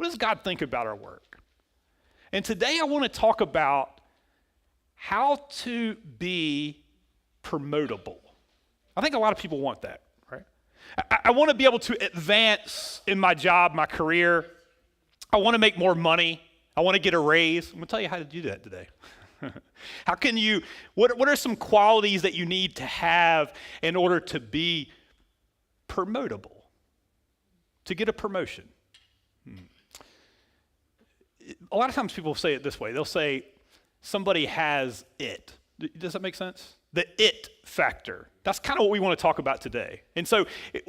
does God think about our work? And today I want to talk about how to be promotable. I think a lot of people want that, right? I want to be able to advance in my job, my career. I want to make more money. I want to get a raise. I'm going to tell you how to do that today. How can you, what are some qualities that you need to have in order to be promotable, to get a promotion? A lot of times people say it this way. They'll say somebody has it. Does that make sense? The it factor. That's kind of what we want to talk about today. And so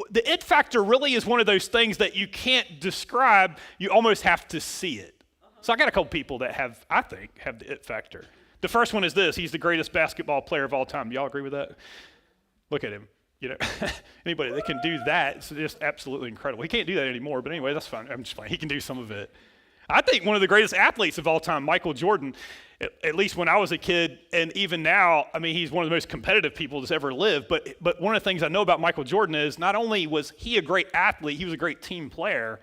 the it factor really is one of those things that you can't describe. You almost have to see it. So I got a couple people that I think have the it factor. The first one is this. He's the greatest basketball player of all time. Do y'all agree with that? Look at him. You know, anybody that can do that, it's just absolutely incredible. He can't do that anymore, but anyway, that's fine. I'm just playing. He can do some of it. I think one of the greatest athletes of all time, Michael Jordan, at least when I was a kid, and even now, I mean, he's one of the most competitive people that's ever lived. But one of the things I know about Michael Jordan is not only was he a great athlete, he was a great team player,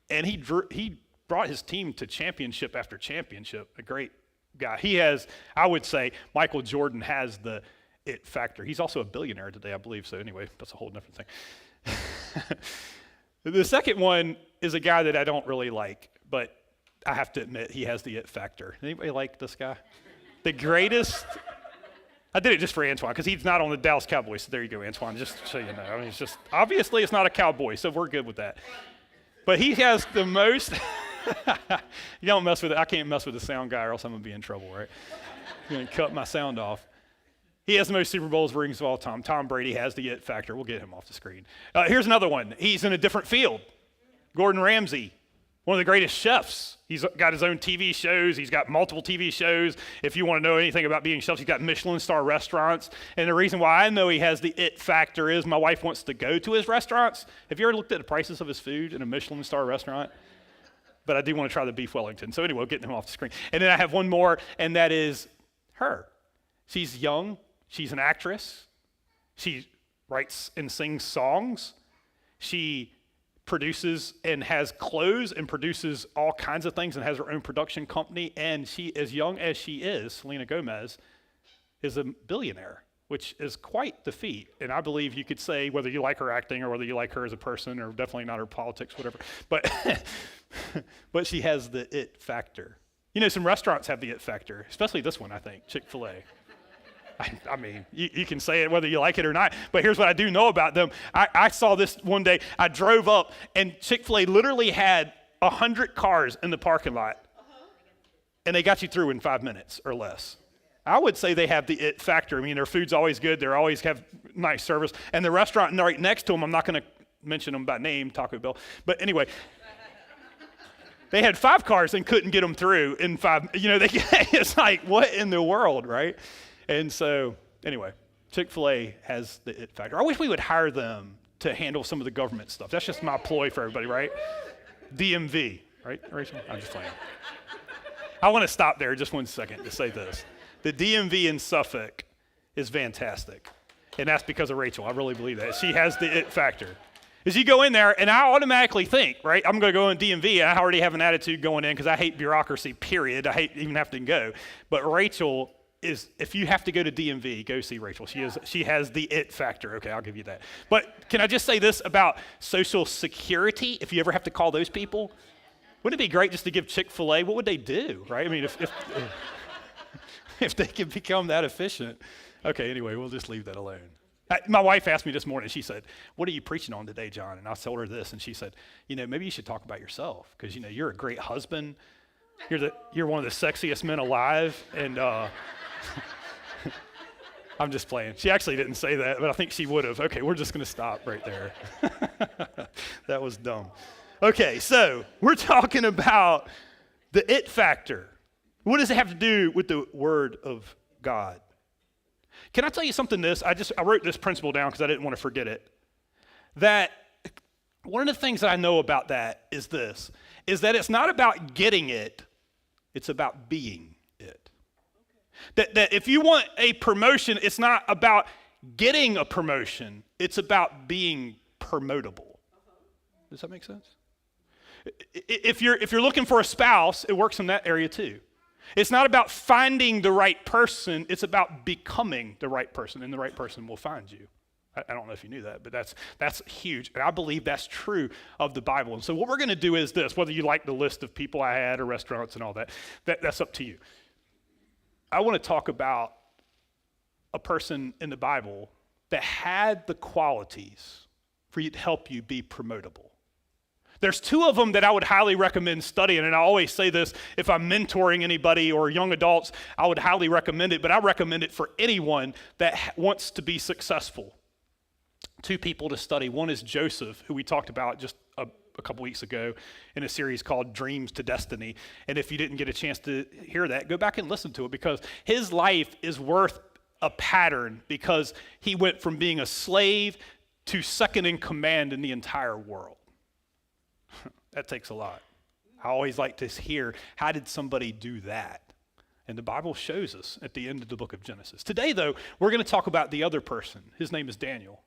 and he brought his team to championship after championship. A great guy. He has, I would say, Michael Jordan has the it factor. He's also a billionaire today, I believe. So anyway, that's a whole different thing. The second one is a guy that I don't really like, but I have to admit he has the it factor. Anybody like this guy? The greatest. I did it just for Antoine because he's not on the Dallas Cowboys. So there you go, Antoine, just so you know. I mean, it's just, obviously it's not a cowboy, so we're good with that. But he has the most. You don't mess with it. I can't mess with the sound guy or else I'm going to be in trouble, right? I'm going to cut my sound off. He has the most Super Bowls rings of all time. Tom Brady has the it factor. We'll get him off the screen. Here's another one. He's in a different field. Gordon Ramsay, one of the greatest chefs. He's got his own TV shows. He's got multiple TV shows. If you want to know anything about being chefs, he's got Michelin star restaurants. And the reason why I know he has the it factor is my wife wants to go to his restaurants. Have you ever looked at the prices of his food in a Michelin star restaurant? But I do want to try the beef Wellington. So anyway, we'll get him off the screen. And then I have one more, and that is her. She's young. She's an actress. She writes and sings songs. She produces and has clothes and produces all kinds of things and has her own production company. And she, as young as she is, Selena Gomez, is a billionaire, which is quite the feat. And I believe you could say whether you like her acting or whether you like her as a person or definitely not her politics, whatever. But she has the it factor. You know, some restaurants have the it factor, especially this one, I think, Chick-fil-A. I mean, you can say it whether you like it or not, but here's what I do know about them. I saw this one day. I drove up, and Chick-fil-A literally had 100 cars in the parking lot, and they got you through in 5 minutes or less. I would say they have the it factor. I mean, their food's always good. They always have nice service. And the restaurant right next to them, I'm not going to mention them by name, Taco Bell, but anyway, they had 5 cars and couldn't get them through in 5. You know, it's like, what in the world, right? And so, anyway, Chick-fil-A has the it factor. I wish we would hire them to handle some of the government stuff. That's just my ploy for everybody, right? DMV, right, Rachel? I'm just playing. I want to stop there just 1 second to say this. The DMV in Suffolk is fantastic, and that's because of Rachel. I really believe that. She has the it factor. As you go in there, and I automatically think, right, I'm going to go in DMV, and I already have an attitude going in because I hate bureaucracy, period. I hate even having to go. But Rachel is, if you have to go to DMV, go see Rachel. She has the it factor. Okay, I'll give you that. But can I just say this about Social Security? If you ever have to call those people, wouldn't it be great just to give Chick-fil-A? What would they do, right? I mean, if they could become that efficient. Okay, anyway, we'll just leave that alone. My wife asked me this morning, she said, what are you preaching on today, John? And I told her this, and she said, you know, maybe you should talk about yourself because, you know, you're a great husband. You're one of the sexiest men alive, and I'm just playing. She actually didn't say that, but I think she would have. Okay, we're just going to stop right there. That was dumb. Okay, so we're talking about the it factor. What does it have to do with the Word of God? Can I tell you something I wrote this principle down because I didn't want to forget it. That one of the things that I know about that is this, is that it's not about getting it, it's about being it. That if you want a promotion, it's not about getting a promotion, it's about being promotable. Does that make sense? If you're looking for a spouse, it works in that area too. It's not about finding the right person, it's about becoming the right person, and the right person will find you. I don't know if you knew that, but that's huge. And I believe that's true of the Bible. And so what we're going to do is this, whether you like the list of people I had or restaurants and all that's up to you. I want to talk about a person in the Bible that had the qualities for you to help you be promotable. There's two of them that I would highly recommend studying, and I always say this, if I'm mentoring anybody or young adults, I would highly recommend it, but I recommend it for anyone that wants to be successful. Two people to study. One is Joseph, who we talked about just a couple weeks ago in a series called Dreams to Destiny, and if you didn't get a chance to hear that, go back and listen to it, because his life is worth a pattern, because he went from being a slave to second in command in the entire world. That takes a lot. I always like to hear, how did somebody do that? And the Bible shows us at the end of the book of Genesis. Today, though, we're going to talk about the other person. His name is Daniel.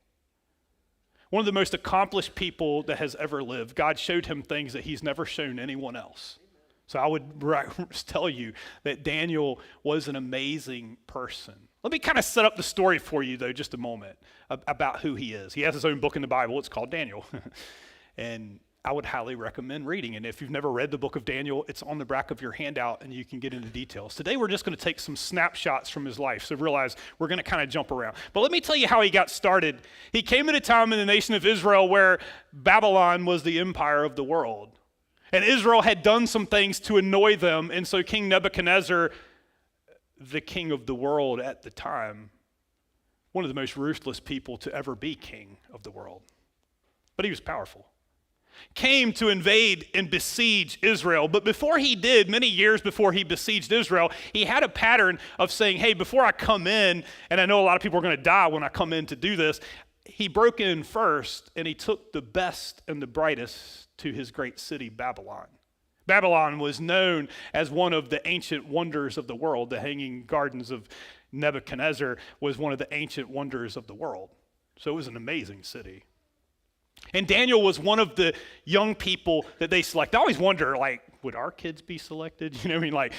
One of the most accomplished people that has ever lived. God showed him things that he's never shown anyone else. So I would tell you that Daniel was an amazing person. Let me kind of set up the story for you, though, just a moment, about who he is. He has his own book in the Bible. It's called Daniel. And I would highly recommend reading. And if you've never read the book of Daniel, it's on the back of your handout and you can get into details. Today, we're just going to take some snapshots from his life. So realize we're going to kind of jump around. But let me tell you how he got started. He came at a time in the nation of Israel where Babylon was the empire of the world. And Israel had done some things to annoy them. And so King Nebuchadnezzar, the king of the world at the time, one of the most ruthless people to ever be king of the world, but he was powerful, came to invade and besiege Israel. But before he did, many years before he besieged Israel, he had a pattern of saying, hey, before I come in, and I know a lot of people are going to die when I come in to do this, he broke in first and he took the best and the brightest to his great city, Babylon. Babylon was known as one of the ancient wonders of the world. The Hanging Gardens of Nebuchadnezzar was one of the ancient wonders of the world. So it was an amazing city. And Daniel was one of the young people that they select. I always wonder, like, would our kids be selected? You know what I mean? Like,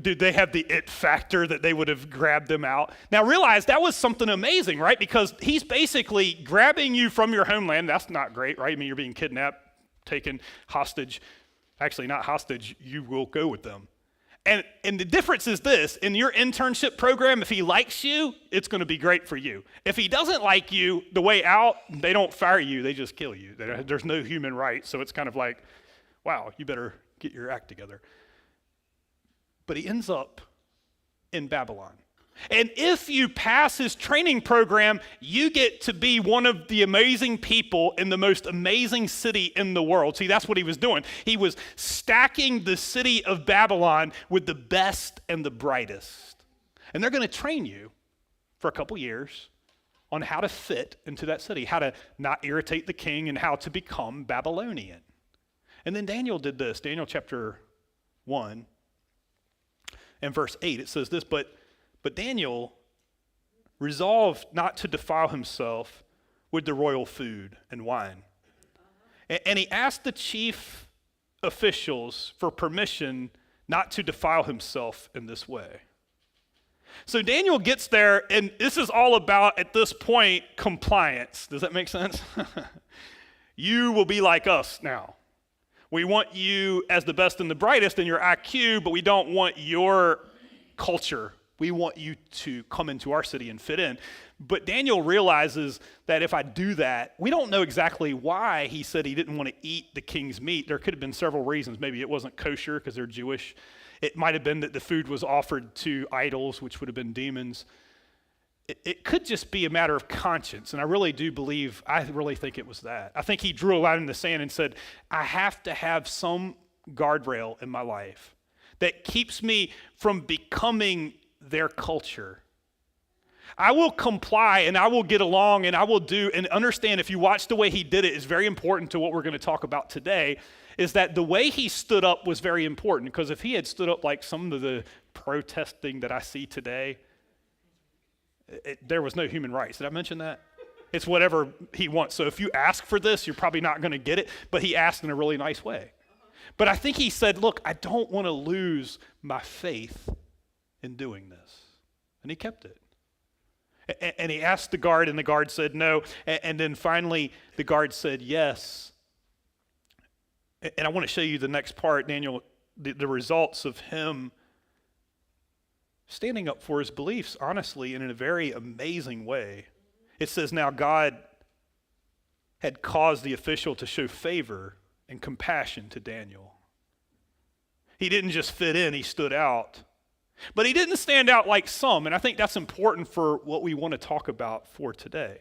did they have the it factor that they would have grabbed them out? Now realize that was something amazing, right? Because he's basically grabbing you from your homeland. That's not great, right? I mean, you're being kidnapped, taken hostage. Actually, not hostage, you will go with them. And the difference is this, in your internship program, if he likes you, it's going to be great for you. If he doesn't like you, the way out, they don't fire you, they just kill you. There's no human right, so it's kind of like, wow, you better get your act together. But he ends up in Babylon. And if you pass his training program, you get to be one of the amazing people in the most amazing city in the world. See, that's what he was doing. He was stacking the city of Babylon with the best and the brightest. And they're going to train you for a couple years on how to fit into that city, how to not irritate the king, and how to become Babylonian. And then Daniel did this. Daniel chapter 1 and verse 8, it says this, But Daniel resolved not to defile himself with the royal food and wine. And he asked the chief officials for permission not to defile himself in this way. So Daniel gets there, and this is all about, at this point, compliance. Does that make sense? You will be like us now. We want you as the best and the brightest in your IQ, but we don't want your culture. We want you to come into our city and fit in. But Daniel realizes that if I do that, we don't know exactly why he said he didn't want to eat the king's meat. There could have been several reasons. Maybe it wasn't kosher because they're Jewish. It might have been that the food was offered to idols, which would have been demons. It could just be a matter of conscience. And I really think it was that. I think he drew a line in the sand and said, I have to have some guardrail in my life that keeps me from becoming their culture. I will comply and I will get along and I will do, and understand, if you watch the way he did it, is very important to what we're going to talk about today, is that the way he stood up was very important, because if he had stood up like some of the protesting that I see today, there was no human rights. Did I mention that? It's whatever he wants. So if you ask for this, you're probably not going to get it, but he asked in a really nice way. But I think he said, look, I don't want to lose my faith in doing this. And he kept it. And he asked the guard, and the guard said no. And then finally, the guard said yes. And I want to show you the next part, Daniel, the results of him standing up for his beliefs, honestly, and in a very amazing way. It says, now God had caused the official to show favor and compassion to Daniel. He didn't just fit in, he stood out. But he didn't stand out like some, and I think that's important for what we want to talk about for today.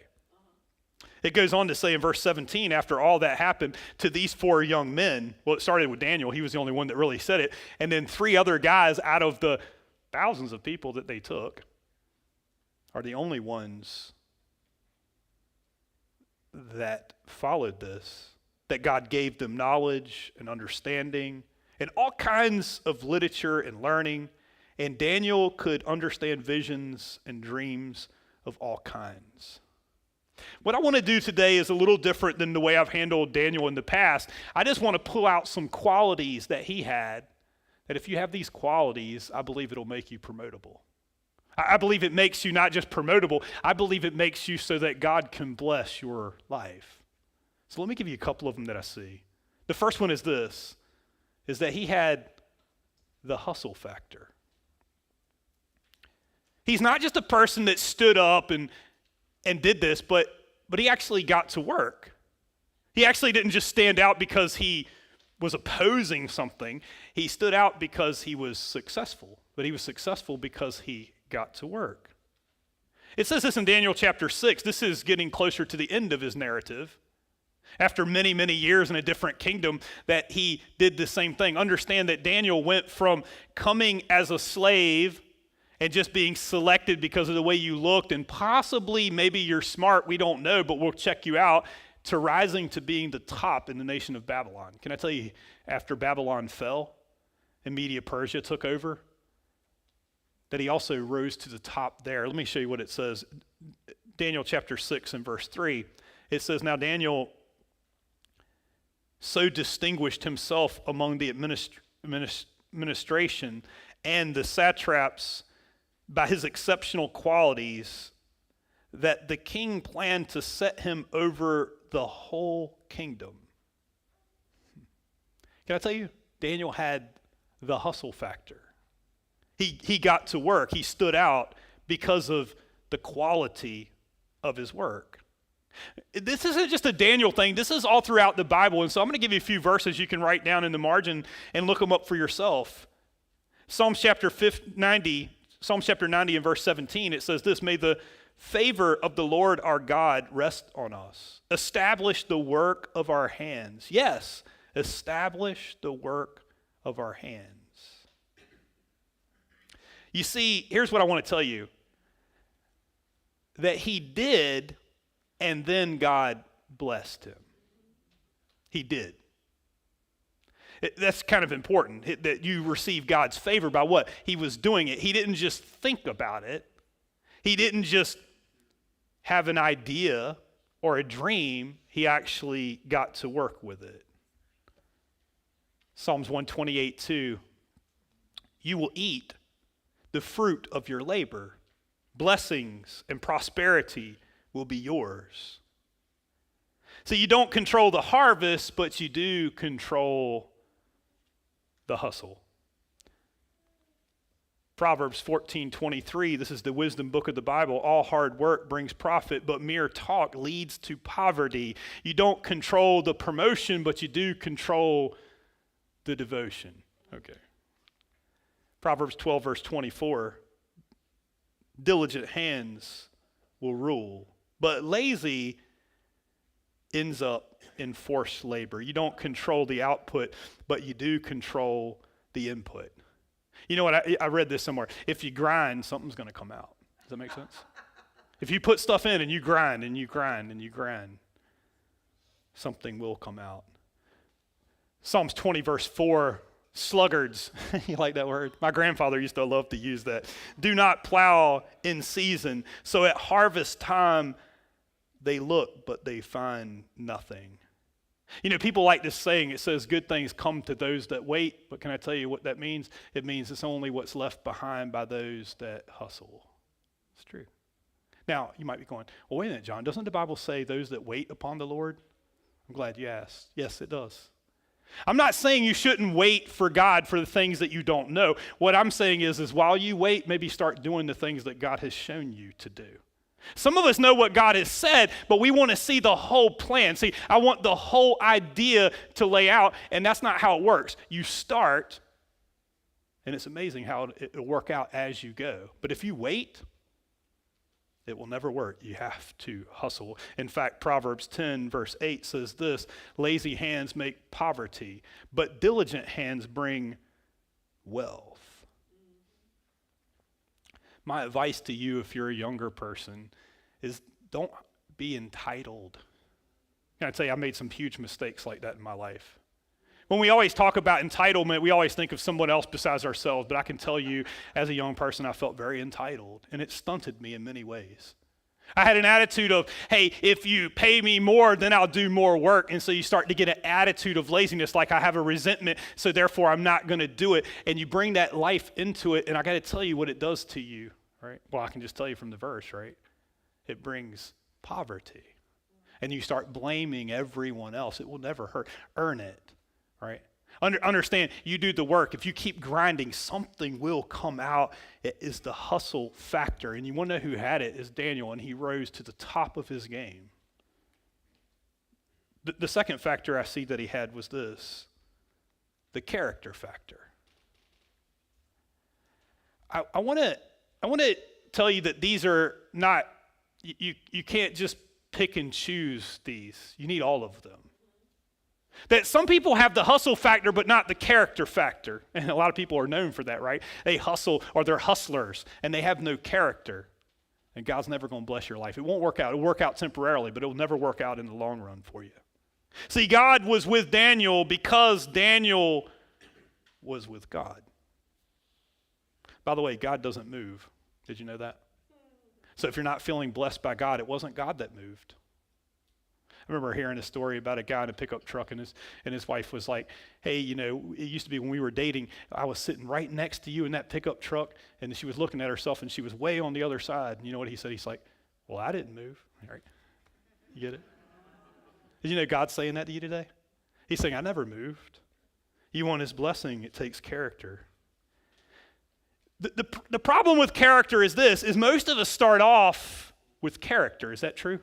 It goes on to say in verse 17, after all that happened to these 4 young men, well, it started with Daniel, he was the only one that really said it, and then 3 other guys out of the thousands of people that they took are the only ones that followed this, that God gave them knowledge and understanding and all kinds of literature and learning, and Daniel could understand visions and dreams of all kinds. What I want to do today is a little different than the way I've handled Daniel in the past. I just want to pull out some qualities that he had, that if you have these qualities, I believe it'll make you promotable. I believe it makes you not just promotable, I believe it makes you so that God can bless your life. So let me give you a couple of them that I see. The first one is this, is that he had the hustle factor. He's not just a person that stood up and did this, but he actually got to work. He actually didn't just stand out because he was opposing something. He stood out because he was successful, but he was successful because he got to work. It says this in Daniel chapter 6. This is getting closer to the end of his narrative. After many, many years in a different kingdom, that he did the same thing. Understand that Daniel went from coming as a slave and just being selected because of the way you looked, and possibly maybe you're smart, we don't know, but we'll check you out, to rising to being the top in the nation of Babylon. Can I tell you, after Babylon fell and Media-Persia took over, that he also rose to the top there. Let me show you what it says. Daniel chapter 6 and verse 3. It says, now Daniel so distinguished himself among the administration and the satraps by his exceptional qualities that the king planned to set him over the whole kingdom. Can I tell you, Daniel had the hustle factor. He got to work. He stood out because of the quality of his work. This isn't just a Daniel thing. This is all throughout the Bible. And so I'm going to give you a few verses you can write down in the margin and look them up for yourself. Psalm chapter 90 and verse 17, it says this, may the favor of the Lord our God rest on us. Establish the work of our hands. Yes, establish the work of our hands. You see, here's what I want to tell you. That he did, and then God blessed him. He did. That's kind of important, that you receive God's favor by what? He was doing it. He didn't just think about it. He didn't just have an idea or a dream. He actually got to work with it. Psalms 128:2. You will eat the fruit of your labor. Blessings and prosperity will be yours. So you don't control the harvest, but you do control the hustle. Proverbs 14:23, this is the wisdom book of the Bible. All hard work brings profit, but mere talk leads to poverty. You don't control the promotion, but you do control the devotion. Okay. Proverbs 12, verse 24, diligent hands will rule, but lazy ends up in forced labor. You don't control the output, but you do control the input. You know what, I read this somewhere. If you grind, something's going to come out. Does that make sense? If you put stuff in and you grind and you grind and you grind, something will come out. Psalms 20, verse 4, sluggards. You like that word? My grandfather used to love to use that. Do not plow in season, so at harvest time They look, but they find nothing. You know, people like this saying, it says good things come to those that wait, but can I tell you what that means? It means it's only what's left behind by those that hustle. It's true. Now, you might be going, well, wait a minute, John, doesn't the Bible say those that wait upon the Lord? I'm glad you asked. Yes, it does. I'm not saying you shouldn't wait for God for the things that you don't know. What I'm saying is while you wait, maybe start doing the things that God has shown you to do. Some of us know what God has said, but we want to see the whole plan. See, I want the whole idea to lay out, and that's not how it works. You start, and it's amazing how it'll work out as you go. But if you wait, it will never work. You have to hustle. In fact, Proverbs 10 verse 8 says this, lazy hands make poverty, but diligent hands bring wealth. My advice to you, if you're a younger person, is don't be entitled. And I'd say I made some huge mistakes like that in my life. When we always talk about entitlement, we always think of someone else besides ourselves. But I can tell you, as a young person, I felt very entitled, and it stunted me in many ways. I had an attitude of, hey, if you pay me more, then I'll do more work. And so you start to get an attitude of laziness, like I have a resentment, so therefore I'm not going to do it. And you bring that life into it, and I got to tell you what it does to you, right? Well, I can just tell you from the verse, right? It brings poverty. And you start blaming everyone else. It will never hurt. Earn it, right? Understand, you do the work. If you keep grinding, something will come out. It is the hustle factor. And you want to know who had it is Daniel, and he rose to the top of his game. The second factor I see that he had was this, the character factor. I want to tell you that these are not, you can't just pick and choose these. You need all of them. That some people have the hustle factor, but not the character factor. And a lot of people are known for that, right? They hustle, or they're hustlers, and they have no character. And God's never going to bless your life. It won't work out. It'll work out temporarily, but it'll never work out in the long run for you. See, God was with Daniel because Daniel was with God. By the way, God doesn't move. Did you know that? So if you're not feeling blessed by God, it wasn't God that moved. I remember hearing a story about a guy in a pickup truck, and his wife was like, hey, you know, it used to be when we were dating, I was sitting right next to you in that pickup truck, and she was looking at herself, and she was way on the other side. And you know what he said? He's like, well, I didn't move. All right. You get it? Did you know God's saying that to you today? He's saying, I never moved. You want his blessing, it takes character. The problem with character is this, is most of us start off with character. Is that true?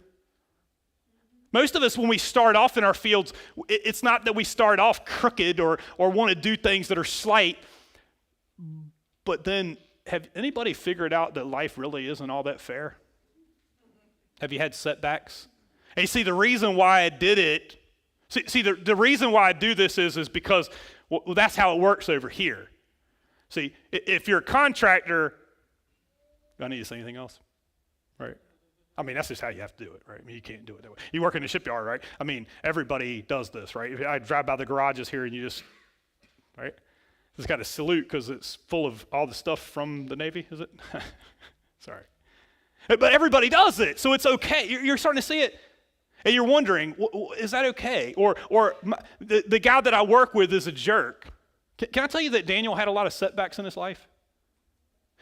Most of us, when we start off in our fields, it's not that we start off crooked or want to do things that are slight, but then have anybody figured out that life really isn't all that fair? Have you had setbacks? And you see, the reason why I did it, the reason why I do this is because, well, that's how it works over here. See, if you're a contractor, do I need to say anything else? Right? I mean, that's just how you have to do it, right? I mean, you can't do it that way. You work in the shipyard, right? I mean, everybody does this, right? If I drive by the garages here and you just, right? Just got to salute because it's full of all the stuff from the Navy, is it? Sorry. But everybody does it, so it's okay. You're starting to see it. And you're wondering, is that okay? Or the guy that I work with is a jerk. Can I tell you that Daniel had a lot of setbacks in his life?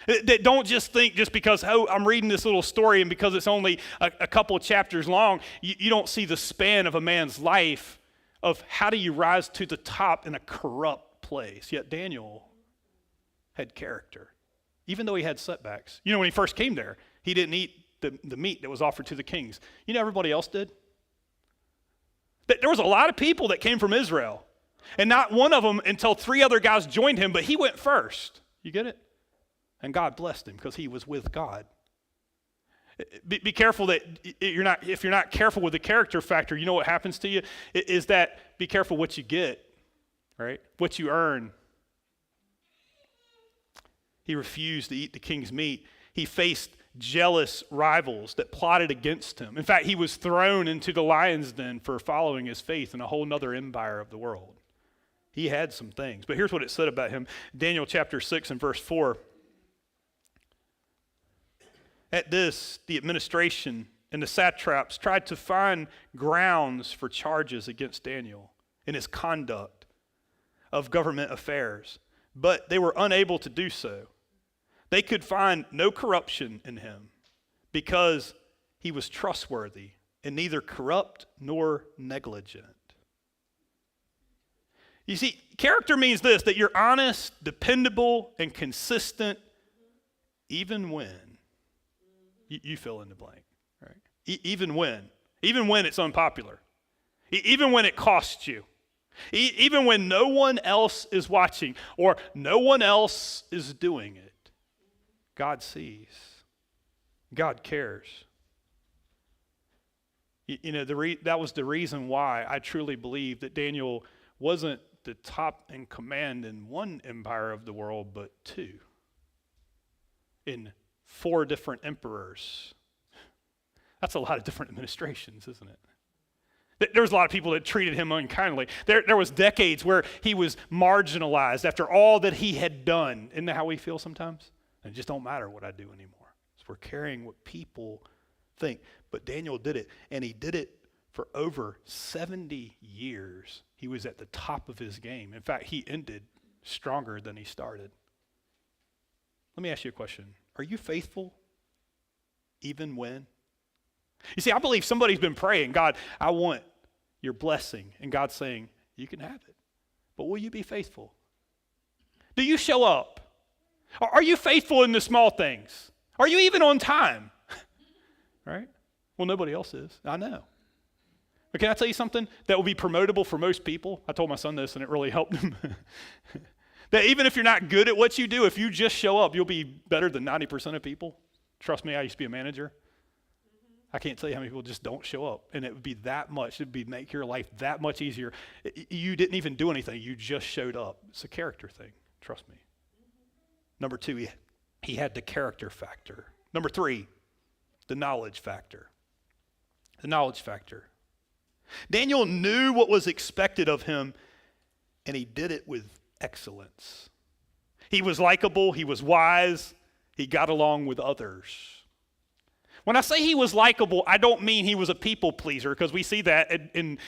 That don't just think just because, oh, I'm reading this little story and because it's only a couple of chapters long, you don't see the span of a man's life of how do you rise to the top in a corrupt place. Yet Daniel had character, even though he had setbacks. You know, when he first came there, he didn't eat the meat that was offered to the kings. You know, everybody else did. There was a lot of people that came from Israel, and not one of them until 3 other guys joined him, but he went first. You get it? And God blessed him because he was with God. Be careful that if you're not careful with the character factor, you know what happens to you? Is that be careful what you get, right? What you earn. He refused to eat the king's meat. He faced jealous rivals that plotted against him. In fact, he was thrown into the lion's den for following his faith in a whole other empire of the world. He had some things. But here's what it said about him. Daniel chapter 6 and verse 4. At this, the administration and the satraps tried to find grounds for charges against Daniel in his conduct of government affairs, but they were unable to do so. They could find no corruption in him because he was trustworthy and neither corrupt nor negligent. You see, character means this, that you're honest, dependable, and consistent even when, you fill in the blank, right? Even when it's unpopular, even when it costs you, even when no one else is watching or no one else is doing it. God sees. God cares. That was the reason why I truly believe that Daniel wasn't the top in command in one empire of the world, but two. In 4 different emperors. That's a lot of different administrations, isn't it? There was a lot of people that treated him unkindly. There was decades where he was marginalized after all that he had done. Isn't that how we feel sometimes? And it just don't matter what I do anymore. So we're carrying what people think. But Daniel did it, and he did it for over 70 years. He was at the top of his game. In fact, he ended stronger than he started. Let me ask you a question. Are you faithful even when? You see, I believe somebody's been praying, God, I want your blessing. And God's saying, you can have it. But will you be faithful? Do you show up? Are you faithful in the small things? Are you even on time? Right? Well, nobody else is. I know. But can I tell you something that will be promotable for most people? I told my son this and it really helped him. That even if you're not good at what you do, if you just show up, you'll be better than 90% of people. Trust me, I used to be a manager. I can't tell you how many people just don't show up. And it would be that much. It would make your life that much easier. You didn't even do anything. You just showed up. It's a character thing. Trust me. Number 2, he had the character factor. Number 3, the knowledge factor. The knowledge factor. Daniel knew what was expected of him, and he did it with excellence. He was likable. He was wise. He got along with others. When I say he was likable, I don't mean he was a people pleaser, because we see that in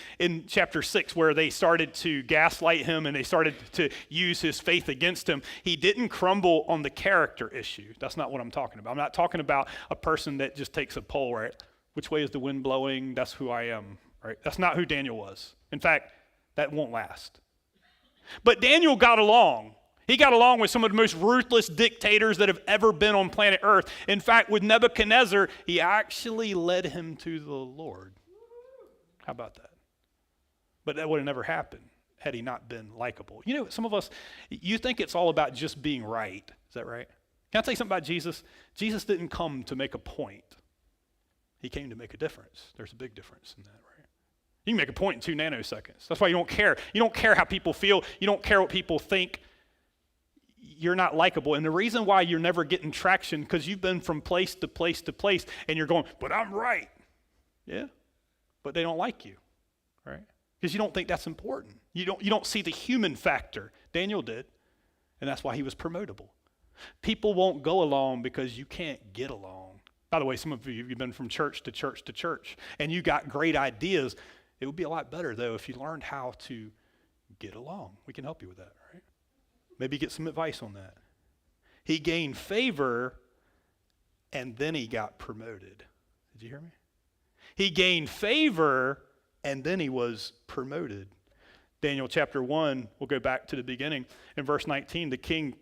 chapter 6 where they started to gaslight him and they started to use his faith against him. He didn't crumble on the character issue. That's not what I'm talking about. I'm not talking about a person that just takes a poll, right? Which way is the wind blowing? That's who I am, right? That's not who Daniel was. In fact, that won't last. But Daniel got along. He got along with some of the most ruthless dictators that have ever been on planet Earth. In fact, with Nebuchadnezzar, he actually led him to the Lord. How about that? But that would have never happened had he not been likable. You know, some of us, you think it's all about just being right. Is that right? Can I tell you something about Jesus? Jesus didn't come to make a point. He came to make a difference. There's a big difference in that, right? You can make a point in 2 nanoseconds. That's why you don't care. You don't care how people feel. You don't care what people think. You're not likable. And the reason why you're never getting traction, because you've been from place to place to place, and you're going, but I'm right. Yeah, but they don't like you, right? Because you don't think that's important. You don't see the human factor. Daniel did, and that's why he was promotable. People won't go along because you can't get along. By the way, some of you, you've been from church to church to church, and you got great ideas. It would be a lot better, though, if you learned how to get along. We can help you with that, right? Maybe get some advice on that. He gained favor, and then he got promoted. Did you hear me? He gained favor, and then he was promoted. Daniel chapter 1, we'll go back to the beginning. In verse 19, the king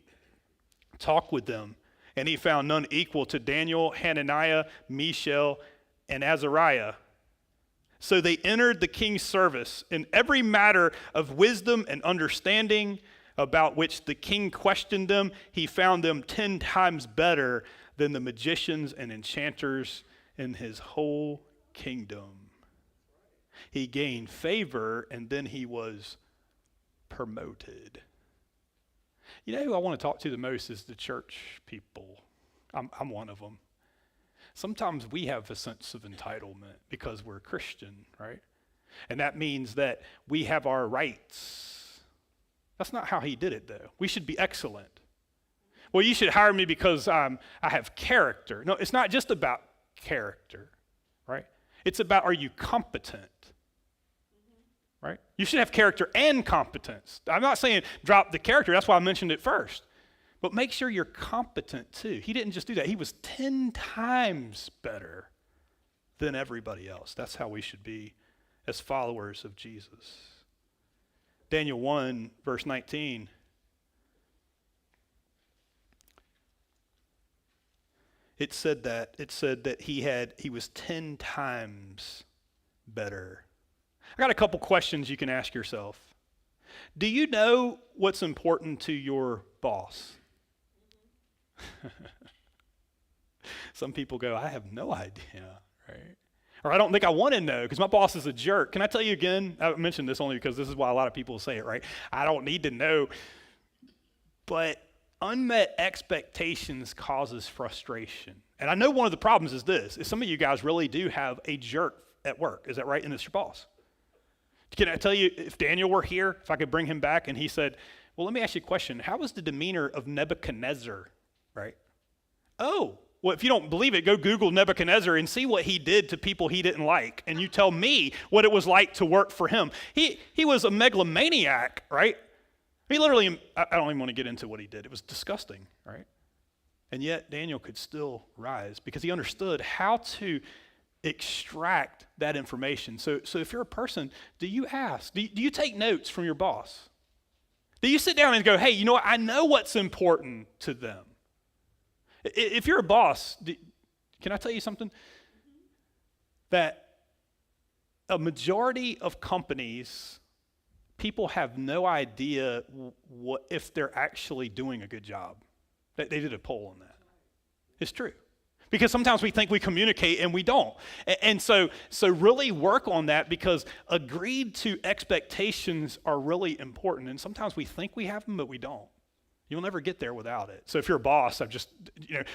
talked with them, and he found none equal to Daniel, Hananiah, Mishael, and Azariah. So they entered the king's service in every matter of wisdom and understanding, about which the king questioned them. He found them 10 times better than the magicians and enchanters in his whole kingdom. He gained favor, and then he was promoted. You know who I want to talk to the most is the church people. I'm one of them. Sometimes we have a sense of entitlement because we're Christian, right? And that means that we have our rights. That's not how he did it, though. We should be excellent. Well, you should hire me because I have character. No, it's not just about character. right? It's about, are you competent? Right? You should have character and competence. I'm not saying drop the character. That's why I mentioned it first. But make sure you're competent too. He didn't just do that. He was 10 times better than everybody else. That's how we should be as followers of Jesus. Daniel 1, verse 19. It said that he was 10 times better. I got a couple questions you can ask yourself. Do you know what's important to your boss? Some people go, I have no idea, right? Or I don't think I want to know because my boss is a jerk. Can I tell you again? I mentioned this only because this is why a lot of people say it, right? I don't need to know. But unmet expectations causes frustration. And I know one of the problems is this, is some of you guys really do have a jerk at work. Is that right? And it's your boss. Can I tell you, if Daniel were here, if I could bring him back and he said, well, let me ask you a question. How was the demeanor of Nebuchadnezzar, right? Oh, well, if you don't believe it, go Google Nebuchadnezzar and see what he did to people he didn't like. And you tell me what it was like to work for him. He was a megalomaniac, right? He literally, I don't even want to get into what he did. It was disgusting, right? And yet Daniel could still rise because he understood how to extract that information. So if you're a person, do you ask? Do you take notes from your boss? Do you sit down and go, hey, you know what? I know what's important to them. If you're a boss, can I tell you something? That a majority of companies, people have no idea what if they're actually doing a good job. They did a poll on that. It's true. Because sometimes we think we communicate and we don't. And so really work on that because agreed to expectations are really important. And sometimes we think we have them, but we don't. You'll never get there without it. So if you're a boss,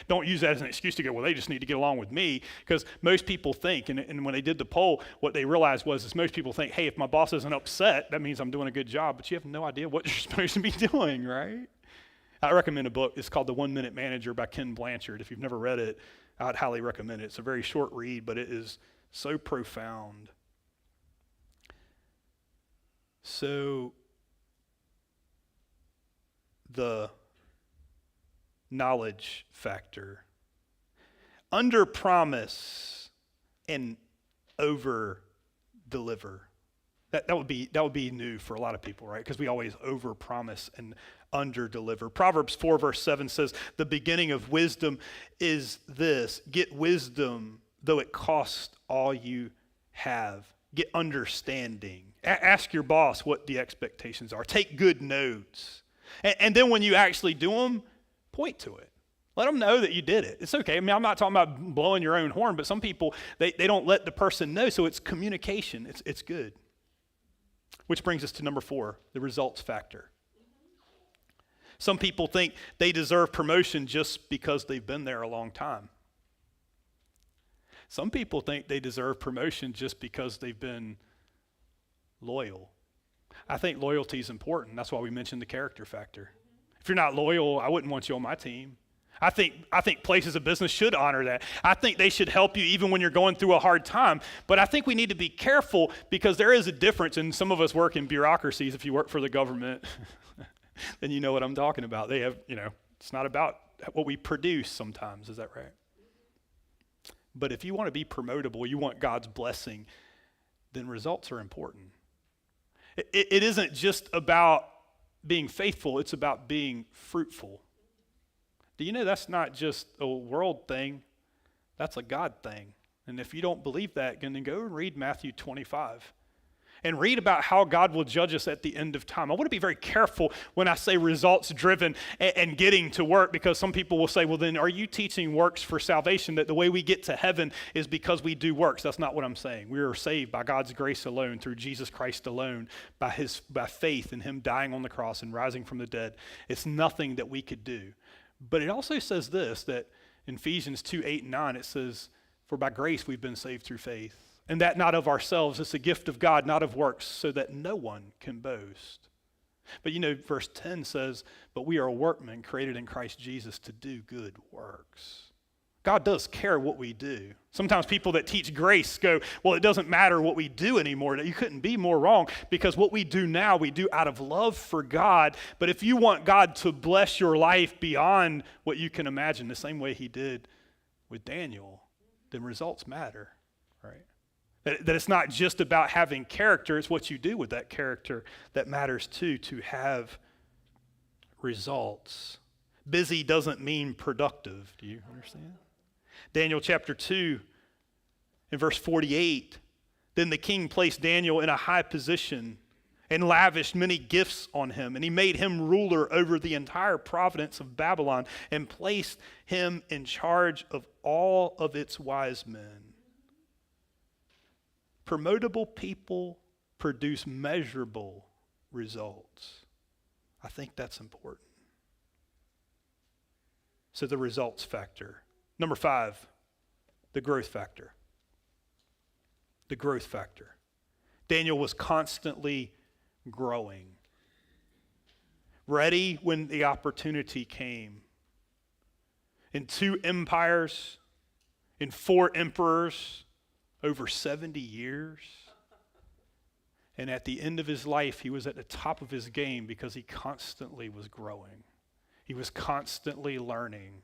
don't use that as an excuse to go, well, they just need to get along with me. Because most people think, and when they did the poll, what they realized was most people think, hey, if my boss isn't upset, that means I'm doing a good job. But you have no idea what you're supposed to be doing, right? I recommend a book. It's called The 1 Minute Manager by Ken Blanchard. If you've never read it, I'd highly recommend it. It's a very short read, but it is so profound. So the knowledge factor. Under promise and over deliver. That would be new for a lot of people, right? Because we always over promise and under deliver. Proverbs 4 verse 7 says, the beginning of wisdom is this: get wisdom though it costs all you have. Get understanding. Ask your boss what the expectations are. Take good notes. And then when you actually do them, point to it. Let them know that you did it. It's okay. I mean, I'm not talking about blowing your own horn, but some people, they don't let the person know, so it's communication. It's good. Which brings us to number 4, the results factor. Some people think they deserve promotion just because they've been there a long time. Some people think they deserve promotion just because they've been loyal. I think loyalty is important. That's why we mentioned the character factor. If you're not loyal, I wouldn't want you on my team. I think places of business should honor that. I think they should help you even when you're going through a hard time. But I think we need to be careful because there is a difference, and some of us work in bureaucracies. If you work for the government, then you know what I'm talking about. They have, it's not about what we produce sometimes. Is that right? But if you want to be promotable, you want God's blessing, then results are important. It isn't just about being faithful. It's about being fruitful. Do you know that's not just a world thing? That's a God thing. And if you don't believe that, then go and read Matthew 25 and read about how God will judge us at the end of time. I want to be very careful when I say results driven and getting to work, because some people will say, well, then are you teaching works for salvation, that the way we get to heaven is because we do works? That's not what I'm saying. We are saved by God's grace alone, through Jesus Christ alone, by faith in him dying on the cross and rising from the dead. It's nothing that we could do. But it also says this, that in Ephesians 2, 8, and 9, it says, for by grace we've been saved through faith. And that not of ourselves, it's a gift of God, not of works, so that no one can boast. But verse 10 says, but we are a workman created in Christ Jesus to do good works. God does care what we do. Sometimes people that teach grace go, well, it doesn't matter what we do anymore. You couldn't be more wrong, because what we do now, we do out of love for God. But if you want God to bless your life beyond what you can imagine, the same way he did with Daniel, then results matter, right? That it's not just about having character, it's what you do with that character that matters too, to have results. Busy doesn't mean productive. Do you understand? Daniel chapter 2 in verse 48, then the king placed Daniel in a high position and lavished many gifts on him, and he made him ruler over the entire province of Babylon and placed him in charge of all of its wise men. Promotable people produce measurable results. I think that's important. So the results factor. Number 5, the growth factor. The growth factor. Daniel was constantly growing. Ready when the opportunity came. In 2 empires, in 4 emperors, over 70 years. And at the end of his life, he was at the top of his game because he constantly was growing. He was constantly learning.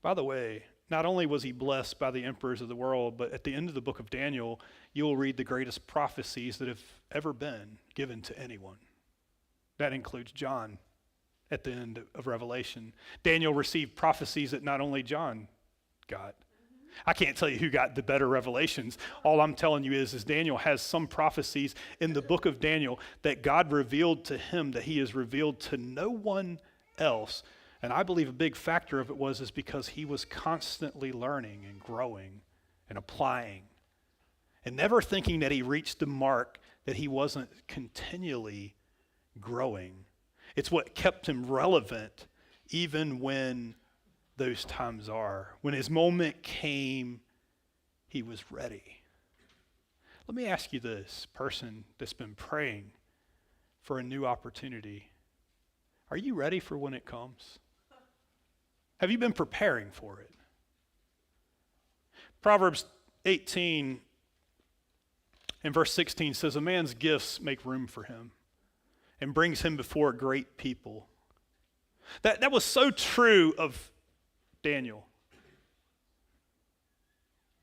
By the way, not only was he blessed by the emperors of the world, but at the end of the book of Daniel, you will read the greatest prophecies that have ever been given to anyone. That includes John at the end of Revelation. Daniel received prophecies that not only John got. I can't tell you who got the better revelations. All I'm telling you is Daniel has some prophecies in the book of Daniel that God revealed to him that he has revealed to no one else. And I believe a big factor of it is because he was constantly learning and growing and applying and never thinking that he reached the mark, that he wasn't continually growing. It's what kept him relevant even when those times are. When his moment came, he was ready. Let me ask you this, person that's been praying for a new opportunity. Are you ready for when it comes? Have you been preparing for it? Proverbs 18 and verse 16 says, a man's gifts make room for him and brings him before a great people. That was so true of Daniel.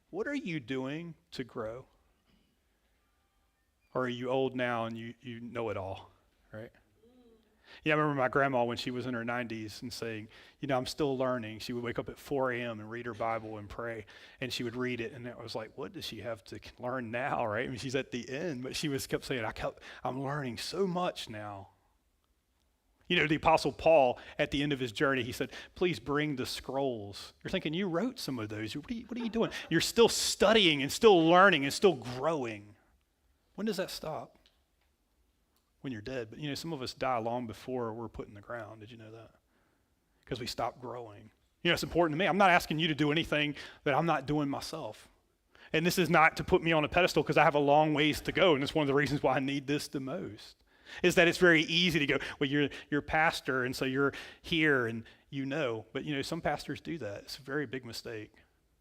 What are you doing to grow? Or are you old now and you know it all, right? Yeah, I remember my grandma when she was in her 90s and saying, I'm still learning. She would wake up at 4 a.m. and read her Bible and pray, and she would read it, and I was like, what does she have to learn now, right? I mean, she's at the end, but she kept saying, I'm learning so much now. The Apostle Paul, at the end of his journey, he said, please bring the scrolls. You're thinking, you wrote some of those. What are you doing? You're still studying and still learning and still growing. When does that stop? When you're dead. But some of us die long before we're put in the ground. Did you know that? Because we stop growing. It's important to me. I'm not asking you to do anything that I'm not doing myself. And this is not to put me on a pedestal, because I have a long ways to go. And it's one of the reasons why I need this the most. Is that it's very easy to go, well, you're a pastor, and so you're here, and But some pastors do that. It's a very big mistake.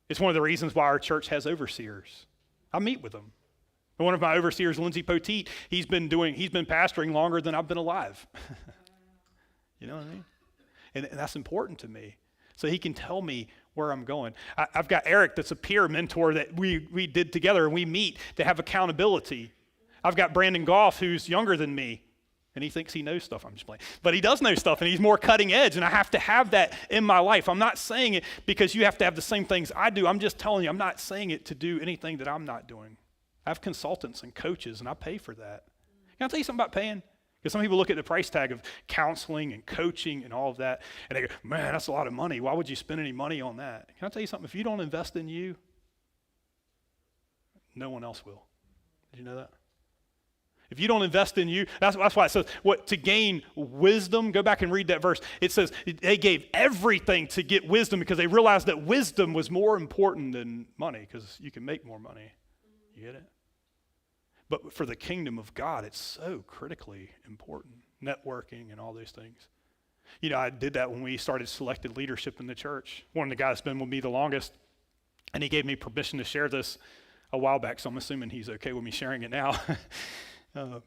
It's one of the reasons why our church has overseers. I meet with them. And one of my overseers, Lindsay Poteet, he's been pastoring longer than I've been alive. You know what I mean? And that's important to me. So he can tell me where I'm going. I've got Eric that's a peer mentor that we did together, and we meet to have accountability. I've got Brandon Goff, who's younger than me, and he thinks he knows stuff. I'm just playing. But he does know stuff, and he's more cutting edge, and I have to have that in my life. I'm not saying it because you have to have the same things I do. I'm just telling you, I'm not saying it to do anything that I'm not doing. I have consultants and coaches, and I pay for that. Can I tell you something about paying? Because some people look at the price tag of counseling and coaching and all of that, and they go, man, that's a lot of money. Why would you spend any money on that? Can I tell you something? If you don't invest in you, no one else will. Did you know that? If you don't invest in you, that's why it says, to gain wisdom, go back and read that verse. It says they gave everything to get wisdom because they realized that wisdom was more important than money, because you can make more money. You get it? But for the kingdom of God, it's so critically important, networking and all those things. You know, I did that when we started selected leadership in the church. One of the guys has been with me the longest, and he gave me permission to share this a while back, so I'm assuming he's okay with me sharing it now.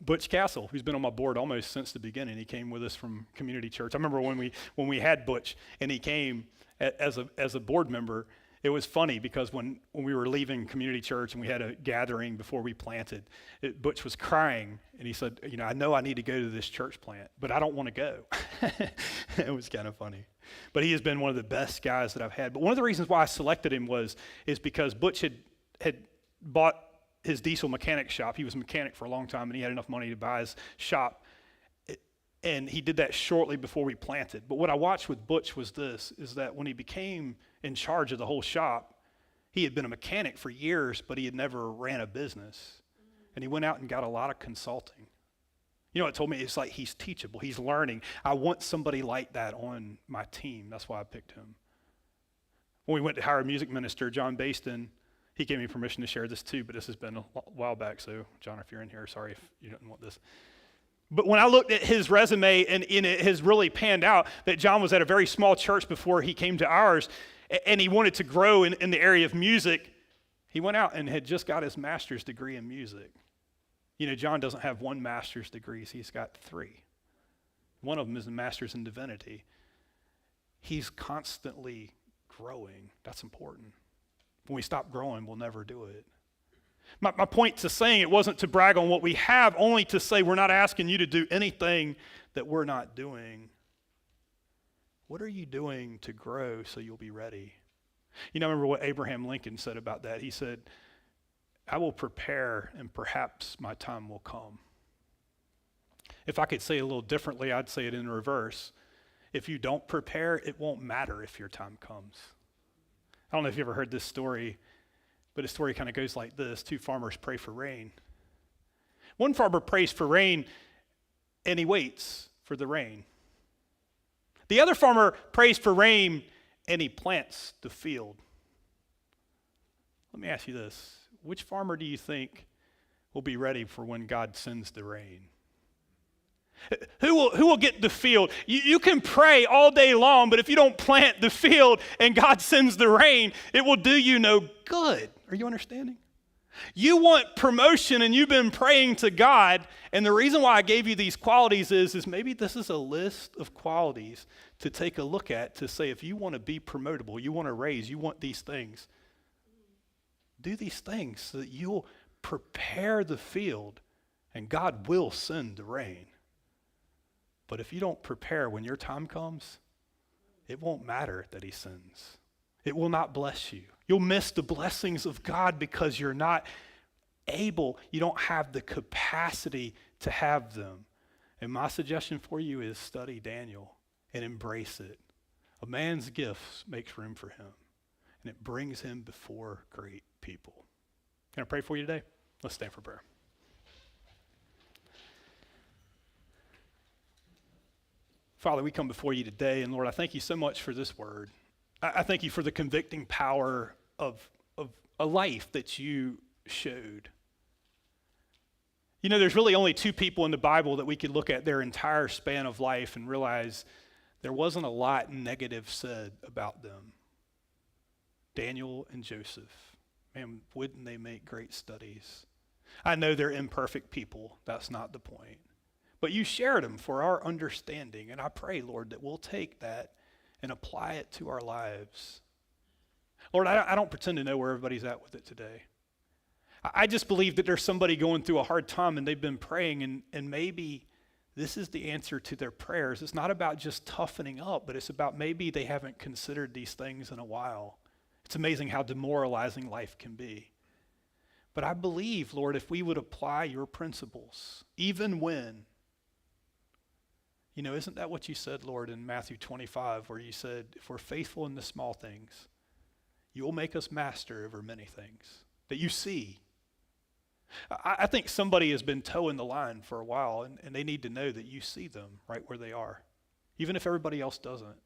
Butch Castle, who's been on my board almost since the beginning. He came with us from community church. I remember when we had Butch and he came as a board member. It was funny because when we were leaving community church and we had a gathering before we planted, Butch was crying and he said, you know, I know I need to go to this church plant, but I don't want to go. It was kind of funny. But he has been one of the best guys that I've had. But one of the reasons why I selected him is because Butch had bought his diesel mechanic shop. He was a mechanic for a long time and he had enough money to buy his shop. And he did that shortly before we planted. But what I watched with Butch was is that when he became in charge of the whole shop, he had been a mechanic for years, but he had never ran a business. And he went out and got a lot of consulting. You know what it told me? It's like he's teachable. He's learning. I want somebody like that on my team. That's why I picked him. When we went to hire a music minister, John Baston, he gave me permission to share this too, but this has been a while back. So John, if you're in here, sorry if you didn't want this. But when I looked at his resume, and it has really panned out that John was at a very small church before he came to ours, and he wanted to grow in the area of music. He went out and had just got his master's degree in music. You know, John doesn't have one master's degree, he's got 3. One of them is a master's in divinity. He's constantly growing. That's important. When we stop growing, we'll never do it. My point to saying it wasn't to brag on what we have, only to say we're not asking you to do anything that we're not doing. What are you doing to grow so you'll be ready? You know, I remember what Abraham Lincoln said about that. He said, I will prepare and perhaps my time will come. If I could say it a little differently, I'd say it in reverse. If you don't prepare, it won't matter if your time comes. I don't know if you ever heard this story, but the story kind of goes like this. 2 farmers pray for rain. One farmer prays for rain and he waits for the rain. The other farmer prays for rain and he plants the field. Let me ask you this. Which farmer do you think will be ready for when God sends the rain? Who will get the field? You can pray all day long, but if you don't plant the field and God sends the rain, it will do you no good. Are you understanding? You want promotion and you've been praying to God, and the reason why I gave you these qualities is maybe this is a list of qualities to take a look at to say if you want to be promotable, you want to raise, you want these things, do these things so that you'll prepare the field and God will send the rain. But if you don't prepare when your time comes, it won't matter that he sends. It will not bless you. You'll miss the blessings of God because you're not able, you don't have the capacity to have them. And my suggestion for you is study Daniel and embrace it. A man's gifts makes room for him, and it brings him before great people. Can I pray for you today? Let's stand for prayer. Father, we come before you today, and Lord, I thank you so much for this word. I thank you for the convicting power of a life that you showed. You know, there's really only 2 people in the Bible that we could look at their entire span of life and realize there wasn't a lot negative said about them. Daniel and Joseph. Man, wouldn't they make great studies? I know they're imperfect people. That's not the point. But you shared them for our understanding, and I pray, Lord, that we'll take that and apply it to our lives. Lord, I don't pretend to know where everybody's at with it today. I just believe that there's somebody going through a hard time and they've been praying, and maybe this is the answer to their prayers. It's not about just toughening up, but it's about maybe they haven't considered these things in a while. It's amazing how demoralizing life can be. But I believe, Lord, if we would apply your principles, even when, you know, isn't that what you said, Lord, in Matthew 25, where you said, if we're faithful in the small things, you will make us master over many things that you see. I think somebody has been toeing the line for a while, and they need to know that you see them right where they are, even if everybody else doesn't.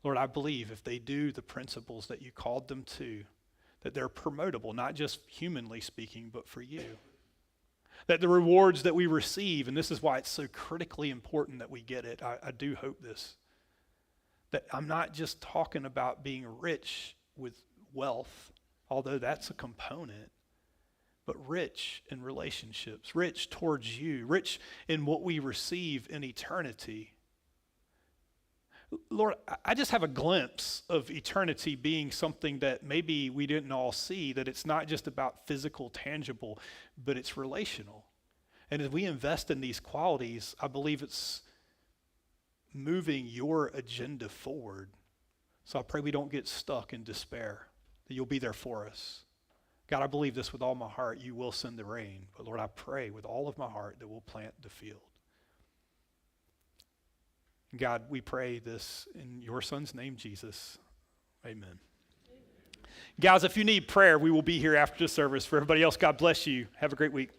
Lord, I believe if they do the principles that you called them to, that they're promotable, not just humanly speaking, but for you. That the rewards that we receive, and this is why it's so critically important that we get it, I do hope this, that I'm not just talking about being rich with wealth, although that's a component, but rich in relationships, rich towards you, rich in what we receive in eternity. Lord, I just have a glimpse of eternity being something that maybe we didn't all see, that it's not just about physical, tangible, but it's relational. And as we invest in these qualities, I believe it's moving your agenda forward. So I pray we don't get stuck in despair, that you'll be there for us. God, I believe this with all my heart. You will send the rain. But Lord, I pray with all of my heart that we'll plant the field. God, we pray this in your son's name, Jesus. Amen. Guys, if you need prayer, we will be here after the service. For everybody else, God bless you. Have a great week.